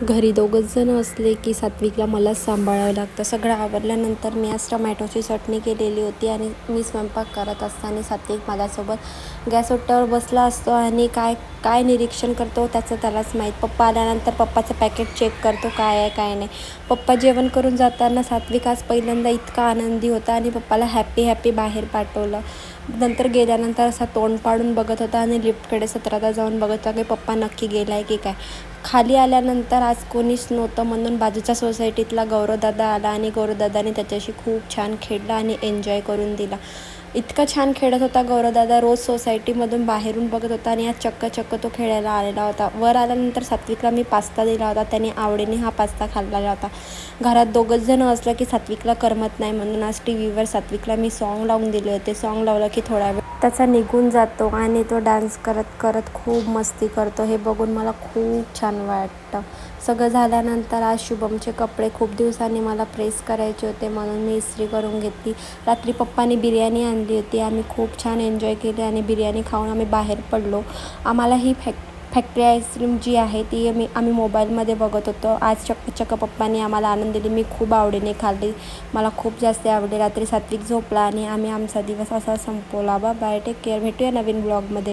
घरी दोघंच जण असले की सात्विकला मलाच सांभाळावं लागतं. सगळं आवरल्यानंतर मी आज टमॅटोची चटणी केलेली होती आणि मी स्वयंपाक करत असताना सात्विक माझ्यासोबत गॅस ओट्यावर बसला असतो आणि काय काय निरीक्षण करतो त्याचं त्यालाच माहीत. पप्पा आल्यानंतर पप्पाचं पॅकेट चेक करतो काय आहे काय नाही. पप्पा जेवण करून जाताना सात्विक आज पहिल्यांदा इतका आनंदी होता आणि पप्पाला हॅपी बाहेर पाठवलं. नंतर गेल्यानंतर असा तोंड पाडून बघत होता आणि लिफ्टकडे सतरादा जाऊन बघत होता की पप्पा नक्की गेला आहे की काय. खाली आल्यानंतर आज कोणीच नव्हतं म्हणून बाजूच्या सोसायटीतला गौरवदादा आला आणि गौरवदादाने त्याच्याशी खूप छान खेळला आणि एन्जॉय करून दिला. इतका छान खेळत होता गौरवदादा. रोज सोसायटीमधून बाहेरून बघत होता आणि आज चक्क तो खेळायला आलेला होता. वर आल्यानंतर सात्विकला मी पास्ता दिला होता. त्याने आवडीने हा पास्ता खाल्लेला होता. घरात दोघंच जण असलं की सात्विकला करमत नाही म्हणून आज टीव्हीवर सात्विकला मी सॉन्ग लावून दिले होते. सॉन्ग लावलं की थोडा वेळ त्याचा निघून जातो आणि तो डान्स करत करत खूप मस्ती करतो. हे बघून मला खूप छान वाटतं. सगळं झाल्यानंतर आज शुभमचे कपडे खूप दिवसांनी मला प्रेस करायचे होते म्हणून मी इस्त्री करून घेतली. रात्री पप्पांनी बिर्याणी आणली होती. आम्ही खूप छान एन्जॉय केले आणि बिर्याणी खाऊन आम्ही बाहेर पडलो. आम्हाला ही फॅक्टरी आईस्क्रीम जी आहे ती आम्ही मोबाईलमध्ये बघत होतो. आज चक्क पप्पांनी आम्हाला आणून दिली. मी खूप आवडीने खाल्ली. मला खूप जास्त आवडली. रात्री सात्विक झोपला आणि आम्ही आमचा दिवस असा संपवला. Bye take care. भेटूया नवीन ब्लॉगमध्ये.